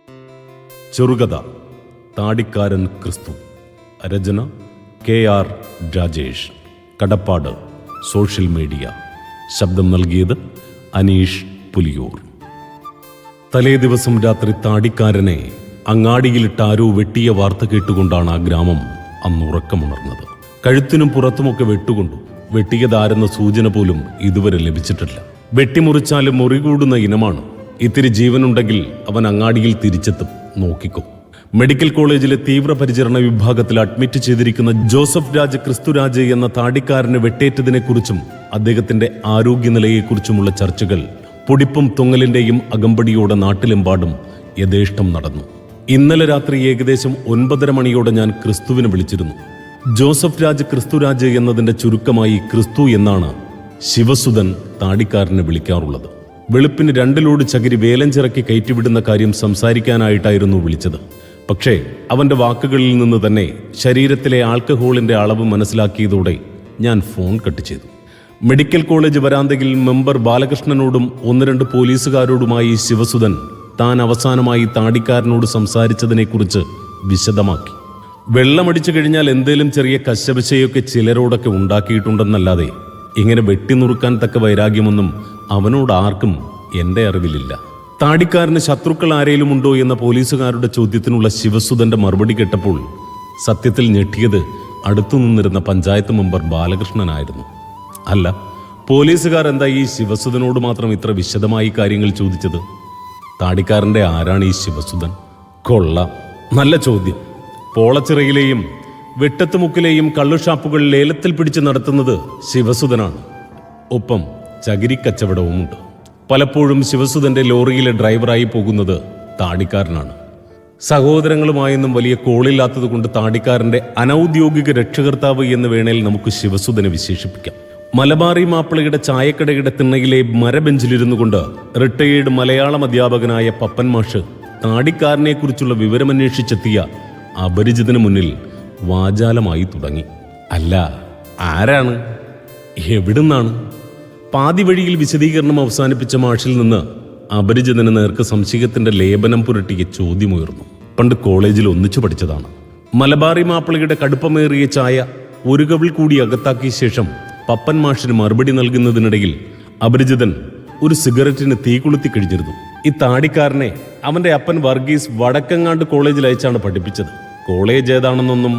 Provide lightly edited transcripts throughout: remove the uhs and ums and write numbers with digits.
ചെറുകഥ താടിക്കാരൻ ക്രിസ്തു. രചന KR രാജേഷ്. കടപ്പാട് സോഷ്യൽ മീഡിയ. ശബ്ദം നൽകിയത് അനീഷ് പുലിയൂർ. തലേ ദിവസം രാത്രി താടിക്കാരനെ അങ്ങാടിയിലിട്ട് ആരോ വെട്ടിയ വാർത്ത കേട്ടുകൊണ്ടാണ് ആ ഗ്രാമം അന്ന് ഉറക്കമുണർന്നത്. കഴുത്തിനും പുറത്തുമൊക്കെ വെട്ടുകൊണ്ടു. വെട്ടിയതാരെന്ന സൂചന പോലും ഇതുവരെ ലഭിച്ചിട്ടില്ല. വെട്ടിമുറിച്ചാലും മുറികൂടുന്ന ഇനമാണ്. ഇത്തിരി ജീവനുണ്ടെങ്കിൽ അവൻ അങ്ങാടിയിൽ തിരിച്ചെത്തും. നോക്കിക്കോ. മെഡിക്കൽ കോളേജിലെ തീവ്രപരിചരണ വിഭാഗത്തിൽ അഡ്മിറ്റ് ചെയ്തിരിക്കുന്ന ജോസഫ് രാജ് ക്രിസ്തുരാജ് എന്ന താടിക്കാരന് വെട്ടേറ്റതിനെക്കുറിച്ചും അദ്ദേഹത്തിന്റെ ആരോഗ്യനിലയെക്കുറിച്ചുമുള്ള ചർച്ചകൾ പൊടിപ്പും തൊങ്ങലിന്റെയും അകമ്പടിയോടെ നാട്ടിലെമ്പാടും യഥേഷ്ടം നടന്നു. ഇന്നലെ രാത്രി ഏകദേശം 9:30 മണിയോടെ ഞാൻ ക്രിസ്തുവിനെ വിളിച്ചിരുന്നു. ജോസഫ് രാജ് ക്രിസ്തുരാജ് എന്നതിന്റെ ചുരുക്കമായി ക്രിസ്തു എന്നാണ് ശിവസുധൻ താടിക്കാരനെ വിളിക്കാറുള്ളത്. വെളുപ്പിന് 2 ലോഡ് ചകിരി വേലഞ്ചിറക്കി കയറ്റിവിടുന്ന കാര്യം സംസാരിക്കാനായിട്ടായിരുന്നു വിളിച്ചത്. പക്ഷേ അവന്റെ വാക്കുകളിൽ നിന്ന് തന്നെ ശരീരത്തിലെ ആൽക്കഹോളിന്റെ അളവ് മനസ്സിലാക്കിയതോടെ ഞാൻ ഫോൺ കട്ട് ചെയ്തു. മെഡിക്കൽ കോളേജ് വരാന്തയിൽ മെമ്പർ ബാലകൃഷ്ണനോടും 1-2 പോലീസുകാരോടുമായി ശിവസുധൻ താൻ അവസാനമായി താടിക്കാരനോട് സംസാരിച്ചതിനെക്കുറിച്ച് വിശദമാക്കി. വെള്ളമടിച്ചു കഴിഞ്ഞാൽ എന്തേലും ചെറിയ കശപശയൊക്കെ ചിലരോടൊക്കെ ഉണ്ടാക്കിയിട്ടുണ്ടെന്നല്ലാതെ ഇങ്ങനെ വെട്ടിനുറുക്കാൻ തക്ക വൈരാഗ്യമൊന്നും അവനോട് ആർക്കും എന്റെ അറിവിലില്ല. താടിക്കാരന് ശത്രുക്കൾ ആരേലും ഉണ്ടോ എന്ന പോലീസുകാരുടെ ചോദ്യത്തിനുള്ള ശിവസുധന്റെ മറുപടി കേട്ടപ്പോൾ സത്യത്തിൽ ഞെട്ടിയത് അടുത്തു നിന്നിരുന്ന പഞ്ചായത്ത് മെമ്പർ ബാലകൃഷ്ണനായിരുന്നു. അല്ല, പോലീസുകാർ എന്താ ഈ ശിവസുധനോട് മാത്രം ഇത്ര വിശദമായി കാര്യങ്ങൾ ചോദിച്ചത്? താടിക്കാരന്റെ ആരാണ് ഈ ശിവസുധൻ? കൊള്ളാം, നല്ല ചോദ്യം. പോളച്ചിറയിലെയും വെട്ടത്തുമുക്കിലെയും കള്ളുഷാപ്പുകൾ ലേലത്തിൽ പിടിച്ച് നടത്തുന്നത് ശിവസുധനാണ്. ഒപ്പം ചകിരിക്കച്ചവടവുമുണ്ട്. പലപ്പോഴും ശിവസുധന്റെ ലോറിയിലെ ഡ്രൈവറായി പോകുന്നത് താടിക്കാരനാണ്. സഹോദരങ്ങളുമായൊന്നും വലിയ കോളില്ലാത്തത് കൊണ്ട് താടിക്കാരന്റെ അനൗദ്യോഗിക രക്ഷകർത്താവ് എന്ന് വേണേൽ നമുക്ക് ശിവസുധനെ വിശേഷിപ്പിക്കാം. മലബാറി മാപ്പിളയുടെ ചായക്കടയുടെ തിണ്ണയിലെ മരബെഞ്ചിലിരുന്നു കൊണ്ട് റിട്ടയേർഡ് മലയാളം അധ്യാപകനായ പപ്പൻ മാഷ് താടിക്കാരനെ കുറിച്ചുള്ള വിവരമന്വേഷിച്ചെത്തിയ അപരിചിതന് മുന്നിൽ വാചാലമായി തുടങ്ങി. അല്ല, ആരാണ്? എവിടുന്നാണ്? പാതി വഴിയിൽ വിശദീകരണം അവസാനിപ്പിച്ച മാഷിൽ നിന്ന് അപരിചിതന് നേർക്ക് സംശയത്തിന്റെ ലേപനം പുരട്ടിയ ചോദ്യമുയർന്നു. പണ്ട് കോളേജിൽ ഒന്നിച്ചു പഠിച്ചതാണ്. മലബാറി മാപ്പിളയുടെ കടുപ്പമേറിയ ചായ ഒരു കവിൾ കൂടി അകത്താക്കിയ ശേഷം പപ്പൻ മാഷിന് മറുപടി നൽകുന്നതിനിടയിൽ അപരിചിതൻ ഒരു സിഗരറ്റിന് തീ കൊളുത്തി കഴിഞ്ഞിരുന്നു. ഈ താടിക്കാരനെ അവന്റെ അപ്പൻ വർഗീസ് വടക്കങ്ങാണ്ട് കോളേജിൽ അയച്ചാണ് പഠിപ്പിച്ചത്. കോളേജ് ഏതാണെന്നൊന്നും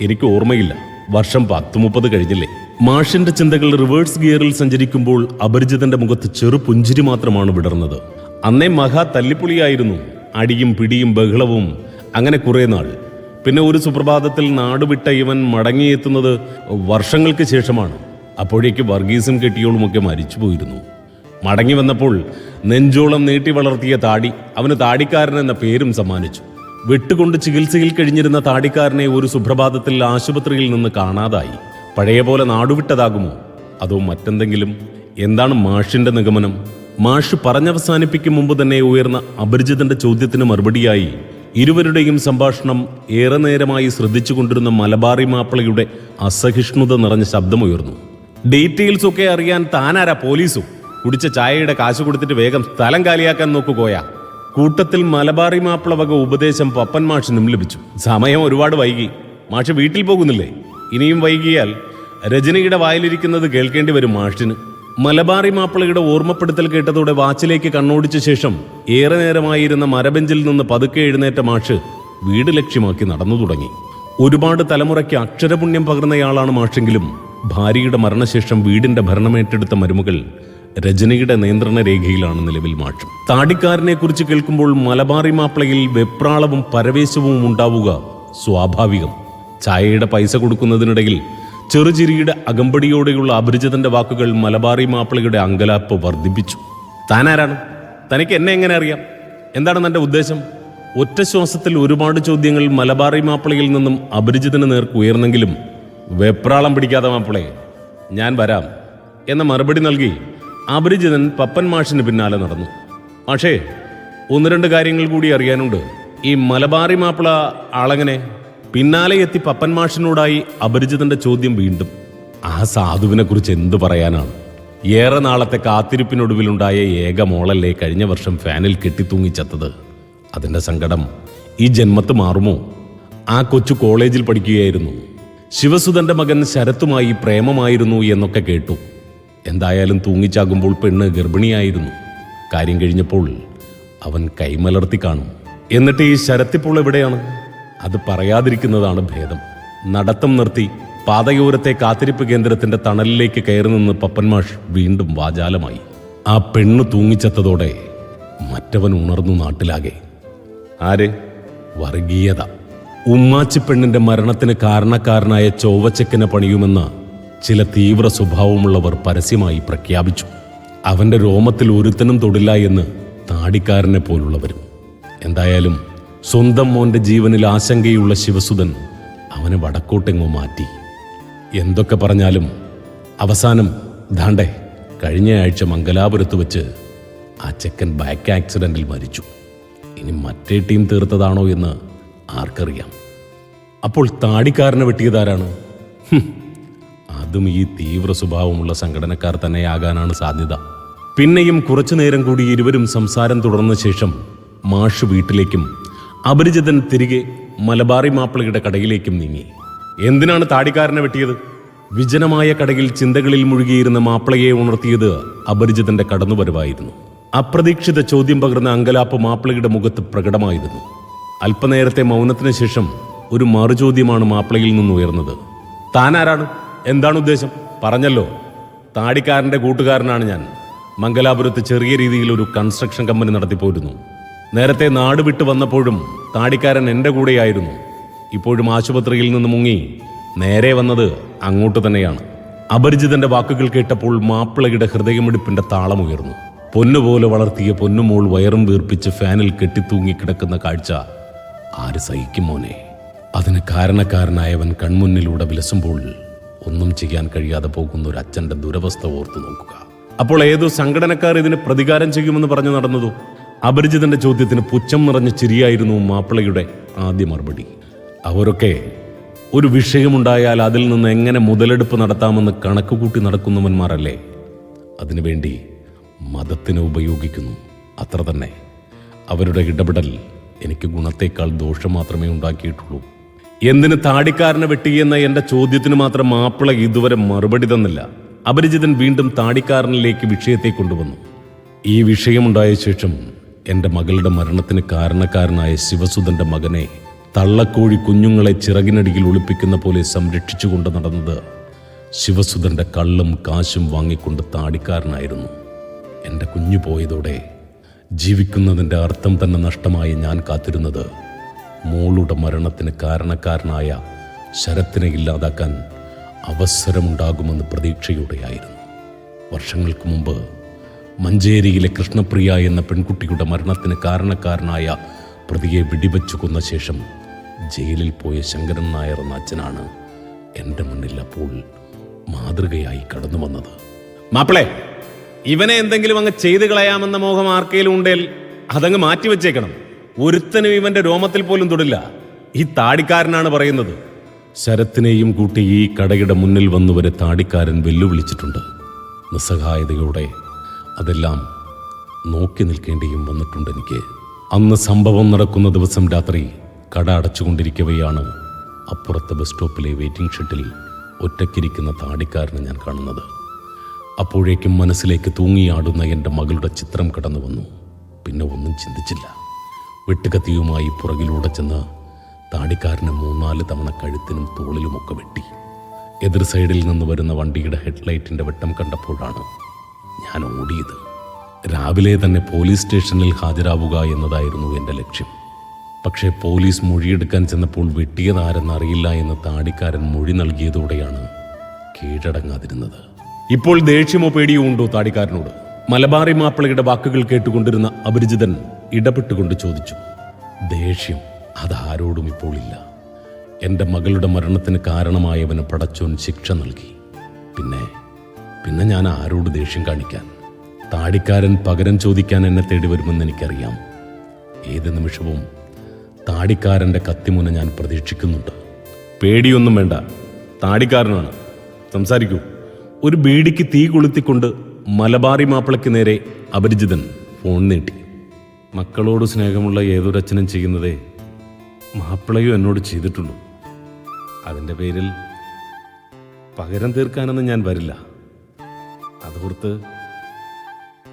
എനിക്ക് ഓർമ്മയില്ല. വർഷം 10-30 കഴിഞ്ഞില്ലേ. മാഷിന്റെ ചിന്തകൾ റിവേഴ്സ് ഗിയറിൽ സഞ്ചരിക്കുമ്പോൾ അപരിചിതന്റെ മുഖത്ത് ചെറു പുഞ്ചിരി മാത്രമാണ് വിടർന്നത്. അന്നേ മഹാ തല്ലിപ്പൊളിയായിരുന്നു. അടിയും പിടിയും ബഹളവും അങ്ങനെ കുറെ നാൾ. പിന്നെ ഒരു സുപ്രഭാതത്തിൽ നാടുവിട്ട ഇവൻ മടങ്ങിയെത്തുന്നത് വർഷങ്ങൾക്ക് ശേഷമാണ്. അപ്പോഴേക്ക് വർഗീസും കെട്ടിയോളുമൊക്കെ മരിച്ചു പോയിരുന്നു. മടങ്ങി വന്നപ്പോൾ നെഞ്ചോളം നീട്ടി വളർത്തിയ താടി അവന് താടിക്കാരൻ എന്ന പേരും സമ്മാനിച്ചു. വെട്ടുകൊണ്ട് ചികിത്സയിൽ കഴിഞ്ഞിരുന്ന താടിക്കാരനെ ഒരു സുപ്രഭാതത്തിൽ ആശുപത്രിയിൽ നിന്ന് കാണാതായി. പഴയ പോലെ നാടുവിട്ടതാകുമോ അതോ മറ്റെന്തെങ്കിലും? എന്താണ് മാഷിന്റെ നിഗമനം? മാഷ് പറഞ്ഞവസാനിപ്പിക്കും മുമ്പ് തന്നെ ഉയർന്ന അപരിചിതന്റെ ചോദ്യത്തിന് മറുപടിയായി ഇരുവരുടെയും സംഭാഷണം ഏറെ നേരമായി ശ്രദ്ധിച്ചുകൊണ്ടിരുന്ന മലബാറി മാപ്പിളയുടെ അസഹിഷ്ണുത നിറഞ്ഞ ശബ്ദമുയർന്നു. ഡീറ്റെയിൽസ് ഒക്കെ അറിയാൻ താനാരാ? പോലീസോ? കുടിച്ച ചായയുടെ കാശ് കൊടുത്തിട്ട് വേഗം സ്ഥലം കാലിയാക്കാൻ നോക്കുകയാ. കൂട്ടത്തിൽ മലബാറി മാപ്പിള വക ഉപദേശം പപ്പൻ മാഷിനും ലഭിച്ചു. സമയം ഒരുപാട് വൈകി. മാഷ് വീട്ടിൽ പോകുന്നില്ലേ? ഇനിയും വൈകിയാൽ രജനിയുടെ വായിലിരിക്കുന്നത് കേൾക്കേണ്ടി വരും മാഷിന്. മലബാറി മാപ്പിളയുടെ ഓർമ്മപ്പെടുത്തൽ കേട്ടതോടെ വാച്ചിലേക്ക് കണ്ണോടിച്ച ശേഷം ഏറെ നേരമായിരുന്ന മരബെഞ്ചിൽ നിന്ന് പതുക്കെ എഴുന്നേറ്റ മാഷ് വീട് ലക്ഷ്യമാക്കി നടന്നു തുടങ്ങി. ഒരുപാട് തലമുറയ്ക്ക് അക്ഷരപുണ്യം പകർന്നയാളാണ് മാഷെങ്കിലും ഭാര്യയുടെ മരണശേഷം വീടിന്റെ ഭരണമേറ്റെടുത്ത മരുമകൾ രജനിയുടെ നിയന്ത്രണ രേഖയിലാണ് നിലവിൽ മാഷ്. താടിക്കാരനെ കുറിച്ച് കേൾക്കുമ്പോൾ മലബാറി മാപ്പിളയിൽ വെപ്രാളവും പരവേശവും ഉണ്ടാവുക സ്വാഭാവികം. ചായയുടെ പൈസ കൊടുക്കുന്നതിനിടയിൽ ചെറുചിരിയുടെ അകമ്പടിയോടെയുള്ള അപരിചിതന്റെ വാക്കുകൾ മലബാറി മാപ്പിളയുടെ അങ്കലാപ്പ് വർദ്ധിപ്പിച്ചു. താനാരാണ്? തനിക്ക് എന്നെ എങ്ങനെ അറിയാം? എന്താണ് തന്റെ ഉദ്ദേശം? ഒറ്റ ശ്വാസത്തിൽ ഒരുപാട് ചോദ്യങ്ങൾ മലബാറി മാപ്പിളയിൽ നിന്നും അപരിചിതന് നേർക്ക് ഉയർന്നെങ്കിലും വെപ്രാളം പിടിക്കാതെ മാപ്പിളെ, ഞാൻ വരാം എന്ന മറുപടി നൽകി അപരിചിതൻ പപ്പൻ മാഷിന് പിന്നാലെ നടന്നു. പക്ഷേ 1-2 കാര്യങ്ങൾ കൂടി അറിയാനുണ്ട്. ഈ മലബാറി മാപ്പിള ആളെങ്ങനെ? പിന്നാലെ എത്തി പപ്പൻ മാഷിനോടായി അപരിചിതന്റെ ചോദ്യം വീണ്ടും. ആ സാധുവിനെ കുറിച്ച് എന്തു പറയാനാണ്? ഏറെ നാളത്തെ കാത്തിരിപ്പിനൊടുവിലുണ്ടായ ഏക മോളല്ലേ കഴിഞ്ഞ വർഷം ഫാനിൽ കെട്ടിത്തൂങ്ങിച്ചത്തത്. അതിൻ്റെ സങ്കടം ഈ ജന്മത്ത് മാറുമോ? ആ കൊച്ചു കോളേജിൽ പഠിക്കുകയായിരുന്നു. ശിവസുധന്റെ മകൻ ശരത്തുമായി പ്രേമമായിരുന്നു എന്നൊക്കെ കേട്ടു. എന്തായാലും തൂങ്ങിച്ചാകുമ്പോൾ പെണ്ണ് ഗർഭിണിയായിരുന്നു. കാര്യം കഴിഞ്ഞപ്പോൾ അവൻ കൈമലർത്തി കാണും. എന്നിട്ട് ഈ ശരത്തിപ്പോൾ എവിടെയാണ്? അത് പറയാതിരിക്കുന്നതാണ് ഭേദം. നടത്തം നിർത്തി പാതയോരത്തെ കാത്തിരിപ്പ് കേന്ദ്രത്തിന്റെ തണലിലേക്ക് കയറി നിന്ന് പപ്പന്മാഷ് വീണ്ടും വാചാലമായി. ആ പെണ്ണ് തൂങ്ങിച്ചത്തതോടെ മറ്റവൻ ഉണർന്നു നാട്ടിലാകെ. ആര്? വർഗീയത. ഉമ്മാച്ചി പെണ്ണിന്റെ മരണത്തിന് കാരണക്കാരനായ ചൊവ്വച്ചക്കനെ പണിയുമെന്ന് ചില തീവ്ര സ്വഭാവമുള്ളവർ പരസ്യമായി പ്രഖ്യാപിച്ചു. അവന്റെ രോമത്തിൽ ഒരുത്തനും തൊടില്ല എന്ന് താടിക്കാരനെ പോലുള്ളവരും. എന്തായാലും സ്വന്തം മോന്റെ ജീവനിൽ ആശങ്കയുള്ള ശിവസുധൻ അവനെ വടക്കോട്ടെങ്ങോ മാറ്റി. എന്തൊക്കെ പറഞ്ഞാലും അവസാനം ദാണ്ടെ കഴിഞ്ഞയാഴ്ച മംഗലാപുരത്ത് വെച്ച് ആ ചെക്കൻ ബൈക്ക് ആക്സിഡന്റിൽ മരിച്ചു. ഇനി മറ്റേ ടീം തീർത്തതാണോ എന്ന് ആർക്കറിയാം. അപ്പോൾ താടിക്കാരനെ വെട്ടിയതാരാണ്? അതും ഈ തീവ്ര സ്വഭാവമുള്ള സംഘടനക്കാർ തന്നെയാകാനാണ് സാധ്യത. പിന്നെയും കുറച്ചു നേരം കൂടി ഇരുവരും സംസാരം തുടർന്ന ശേഷം മാഷ് വീട്ടിലേക്കും അപരിചിതൻ തിരികെ മലബാറി മാപ്പിളയുടെ കടയിലേക്കും നീങ്ങി. എന്തിനാണ് താടിക്കാരനെ വെട്ടിയത്? വിജനമായ കടയിൽ ചിന്തകളിൽ മുഴുകിയിരുന്ന മാപ്പിളയെ ഉണർത്തിയത് അപരിചിതന്റെ കടന്നുവരവായിരുന്നു. അപ്രതീക്ഷിത ചോദ്യം പകർന്ന അങ്കലാപ്പ് മാപ്പിളയുടെ മുഖത്ത് പ്രകടമായിരുന്നു. അല്പനേരത്തെ മൗനത്തിന് ശേഷം ഒരു മറുചോദ്യമാണ് മാപ്പിളയിൽ നിന്ന് ഉയർന്നത്. താനാരാണ്? എന്താണ് ഉദ്ദേശം? പറഞ്ഞല്ലോ, താടിക്കാരന്റെ കൂട്ടുകാരനാണ് ഞാൻ. മംഗലാപുരത്ത് ചെറിയ രീതിയിൽ ഒരു കൺസ്ട്രക്ഷൻ കമ്പനി നടത്തിപ്പോയിരുന്നു. നേരത്തെ നാട് വിട്ടു വന്നപ്പോഴും താടിക്കാരൻ എൻ്റെ കൂടെയായിരുന്നു. ഇപ്പോഴും ആശുപത്രിയിൽ നിന്ന് മുങ്ങി നേരെ വന്നത് അങ്ങോട്ട് തന്നെയാണ്. അപരിചിതന്റെ വാക്കുകൾ കേട്ടപ്പോൾ മാപ്പിളയുടെ ഹൃദയമിടിപ്പിന്റെ താളമുയർന്നു. പൊന്നുപോലെ വളർത്തിയ പൊന്നുമോൾ വയറും വീർപ്പിച്ച് ഫാനിൽ കെട്ടിത്തൂങ്ങിക്കിടക്കുന്ന കാഴ്ച ആര് സഹിക്കും മോനെ? അതിന് കാരണക്കാരനായവൻ കൺമുന്നിലൂടെ വിലസുമ്പോൾ ഒന്നും ചെയ്യാൻ കഴിയാതെ പോകുന്ന ഒരു അച്ഛന്റെ ദുരവസ്ഥ ഓർത്തു നോക്കുക. അപ്പോൾ ഏതോ സംഘടനക്കാർ ഇതിന് പ്രതികാരം ചെയ്യുമെന്ന് പറഞ്ഞു നടന്നതോ? അപരിചിതന്റെ ചോദ്യത്തിന് പുച്ഛം നിറഞ്ഞ ചിരിയായിരുന്നു മാപ്പിളയുടെ ആദ്യ മറുപടി. അവരൊക്കെ ഒരു വിഷയമുണ്ടായാൽ അതിൽ നിന്ന് എങ്ങനെ മുതലെടുപ്പ് നടത്താമെന്ന് കണക്കുകൂട്ടി നടക്കുന്നവന്മാരല്ലേ? അതിനുവേണ്ടി മതത്തിനെ ഉപയോഗിക്കുന്നു, അത്ര തന്നെ. അവരുടെ ഇടപെടൽ എനിക്ക് ഗുണത്തേക്കാൾ ദോഷം മാത്രമേ ഉണ്ടാക്കിയിട്ടുള്ളൂ. എന്തിന് താടിക്കാരനെ വെട്ടിയെന്ന എന്റെ ചോദ്യത്തിന് മാത്രം മാപ്പിള ഇതുവരെ മറുപടി തന്നില്ല. അപരിചിതൻ വീണ്ടും താടിക്കാരനിലേക്ക് വിഷയത്തെ കൊണ്ടുവന്നു. ഈ വിഷയമുണ്ടായ ശേഷം എൻ്റെ മകളുടെ മരണത്തിന് കാരണക്കാരനായ ശിവസുധന്റെ മകനെ തള്ളക്കോഴി കുഞ്ഞുങ്ങളെ ചിറകിനടിയിൽ ഒളിപ്പിക്കുന്ന പോലെ സംരക്ഷിച്ചുകൊണ്ട് നടന്നത് ശിവസുധന്റെ കള്ളും കാശും വാങ്ങിക്കൊണ്ട് താടിക്കാരനായിരുന്നു. എൻ്റെ കുഞ്ഞു പോയതോടെ ജീവിക്കുന്നതിൻ്റെ അർത്ഥം തന്നെ നഷ്ടമായി ഞാൻ കാത്തിരുന്നത് മോളുടെ മരണത്തിന് കാരണക്കാരനായ ശരത്തിനെ ഇല്ലാതാക്കാൻ അവസരമുണ്ടാകുമെന്ന് പ്രതീക്ഷയോടെയായിരുന്നു. വർഷങ്ങൾക്ക് മുമ്പ് മഞ്ചേരിയിലെ കൃഷ്ണപ്രിയ എന്ന പെൺകുട്ടിയുടെ മരണത്തിന് കാരണക്കാരനായ പ്രതിയെ വെടിവെച്ചു കൊന്ന ശേഷം ജയിലിൽ പോയ ശങ്കരൻ നായർ എന്ന അച്ഛനാണ് എൻ്റെ മുന്നിൽ അപ്പോൾ മാതൃകയായി കടന്നു വന്നത്. മാപ്പിളെ, ഇവനെ എന്തെങ്കിലും അങ്ങ് ചെയ്തു കളയാമെന്ന മോഹം ആർക്കേലും ഉണ്ടേൽ അതങ്ങ് മാറ്റിവെച്ചേക്കണം. ഒരുത്തനും ഇവന്റെ രോമത്തിൽ പോലും തൊടില്ല. ഈ താടിക്കാരനാണ് പറയുന്നത്. ശരത്തിനെയും കൂട്ടി ഈ കടയുടെ മുന്നിൽ വന്നുവരെ താടിക്കാരൻ വെല്ലുവിളിച്ചിട്ടുണ്ട്. നിസ്സഹായതയോടെ അതെല്ലാം നോക്കി നിൽക്കേണ്ടിയും വന്നിട്ടുണ്ട് എനിക്ക്. അന്ന് സംഭവം നടക്കുന്ന ദിവസം രാത്രി കട അടച്ചുകൊണ്ടിരിക്കവെയാണ് അപ്പുറത്തെ ബസ് സ്റ്റോപ്പിലെ വെയിറ്റിംഗ് ഷെഡിൽ ഒറ്റയ്ക്കിരിക്കുന്ന താടിക്കാരനെ ഞാൻ കാണുന്നത്. അപ്പോഴേക്കും മനസ്സിലേക്ക് തൂങ്ങിയാടുന്ന എൻ്റെ മകളുടെ ചിത്രം കടന്നു വന്നു. പിന്നെ ഒന്നും ചിന്തിച്ചില്ല. വെട്ടുകത്തിയുമായി പുറകിലൂടെ ചെന്ന് താടിക്കാരനെ 3-4 തവണ കഴുത്തിനും തോളിലുമൊക്കെ വെട്ടി. എതിർ സൈഡിൽ നിന്ന് വരുന്ന വണ്ടിയുടെ ഹെഡ്ലൈറ്റിൻ്റെ വെട്ടം കണ്ടപ്പോഴാണ് ഞാൻ ഓടിയത്. രാവിലെ തന്നെ പോലീസ് സ്റ്റേഷനിൽ ഹാജരാവുക എന്നതായിരുന്നു എൻ്റെ ലക്ഷ്യം. പക്ഷേ പോലീസ് മൊഴിയെടുക്കാൻ ചെന്നപ്പോൾ വെട്ടിയതാരെന്നറിയില്ല എന്ന് താടിക്കാരൻ മൊഴി നൽകിയതോടെയാണ് കീഴടങ്ങാതിരുന്നത്. ഇപ്പോൾ ദേഷ്യമോ പേടിയോ ഉണ്ടോ താടിക്കാരനോട്? മലബാറി മാപ്പിളയുടെ വാക്കുകൾ കേട്ടുകൊണ്ടിരുന്ന അപരിചിതൻ ഇടപെട്ടുകൊണ്ട് ചോദിച്ചു. ദേഷ്യം അതാരോടും ഇപ്പോൾ ഇല്ല. എൻ്റെ മകളുടെ മരണത്തിന് കാരണമായവന് പടച്ചോൻ ശിക്ഷ നൽകി. പിന്നെ ഞാൻ ആരോട് ദേഷ്യം കാണിക്കാൻ? താടിക്കാരൻ പകരം ചോദിക്കാൻ എന്നെ തേടി വരുമെന്ന് എനിക്കറിയാം. ഏത് നിമിഷവും താടിക്കാരൻ്റെ കത്തിമുന ഞാൻ പ്രതീക്ഷിക്കുന്നുണ്ട്. പേടിയൊന്നും വേണ്ട, താടിക്കാരനാണ്, സംസാരിക്കൂ. ഒരു ബീഡിക്ക് തീ കൊളുത്തിക്കൊണ്ട് മലബാറി മാപ്പിളയ്ക്ക് നേരെ അപരിചിതൻ ഫോൺ നീട്ടി. മക്കളോട് സ്നേഹമുള്ള ഏതൊരച്ഛനും ചെയ്യുന്നതേ മാപ്പിളയും എന്നോട് ചെയ്തിട്ടുള്ളൂ. അതിൻ്റെ പേരിൽ പകരം തീർക്കാനൊന്നും ഞാൻ വരില്ല. അതോർത്ത്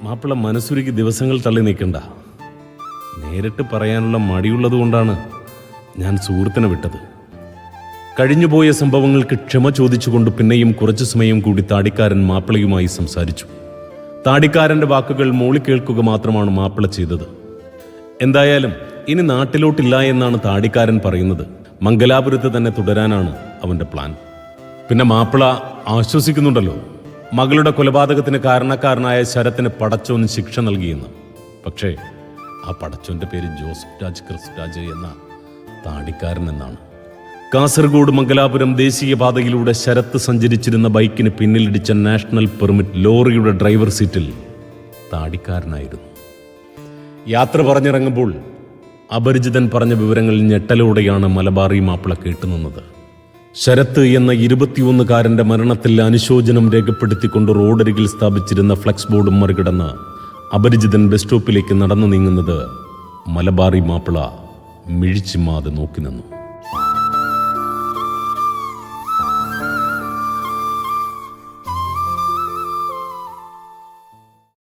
മാപ്പിള മനസ്സുരുക്കി ദിവസങ്ങൾ തള്ളി നീക്കണ്ട. നേരിട്ട് പറയാനുള്ള മടിയുള്ളത് കൊണ്ടാണ് ഞാൻ സുഹൃത്തിനെ വിട്ടത്. കഴിഞ്ഞുപോയ സംഭവങ്ങൾക്ക് ക്ഷമ ചോദിച്ചുകൊണ്ട് പിന്നെയും കുറച്ചു സമയം കൂടി താടിക്കാരൻ മാപ്പിളയുമായി സംസാരിച്ചു. താടിക്കാരൻ്റെ വാക്കുകൾ മോളി കേൾക്കുക മാത്രമാണ് മാപ്പിള ചെയ്തത്. എന്തായാലും ഇനി നാട്ടിലോട്ടില്ല എന്നാണ് താടിക്കാരൻ പറയുന്നത്. മംഗലാപുരത്ത് തന്നെ തുടരാനാണ് അവൻ്റെ പ്ലാൻ. പിന്നെ മാപ്പിള ആശ്വസിക്കുന്നുണ്ടല്ലോ, മകളുടെ കൊലപാതകത്തിന് കാരണക്കാരനായ ശരത്തിന് പടച്ചോൻ ശിക്ഷ നൽകിയെന്ന്. പക്ഷേ ആ പടച്ചോന്റെ പേര് ജോസഫ് രാജ് ക്രിസ്തുരാജ് എന്ന താടിക്കാരൻ എന്നാണ്. കാസർഗോഡ് മംഗലാപുരം ദേശീയപാതയിലൂടെ ശരത്ത് സഞ്ചരിച്ചിരുന്ന ബൈക്കിന് പിന്നിലിടിച്ച നാഷണൽ പെർമിറ്റ് ലോറിയുടെ ഡ്രൈവർ സീറ്റിൽ താടിക്കാരനായിരുന്നു. യാത്ര പറഞ്ഞിറങ്ങുമ്പോൾ അപരിചിതൻ പറഞ്ഞ വിവരങ്ങൾ ഞെട്ടലോടെയാണ് മലബാറി മാപ്പിള കേട്ടുനിന്നത്. ശരത്ത് എന്ന 21-കാരൻ്റെ മരണത്തിൽ അനുശോചനം രേഖപ്പെടുത്തിക്കൊണ്ട് റോഡരികിൽ സ്ഥാപിച്ചിരുന്ന ഫ്ലക്സ് ബോർഡും മറികടന്ന് അപരിചിതൻ ബസ് സ്റ്റോപ്പിലേക്ക് നടന്നു നീങ്ങുന്നത് മലബാറി മാപ്പിള മിഴിച്ചിമാതെ നോക്കി നിന്നു.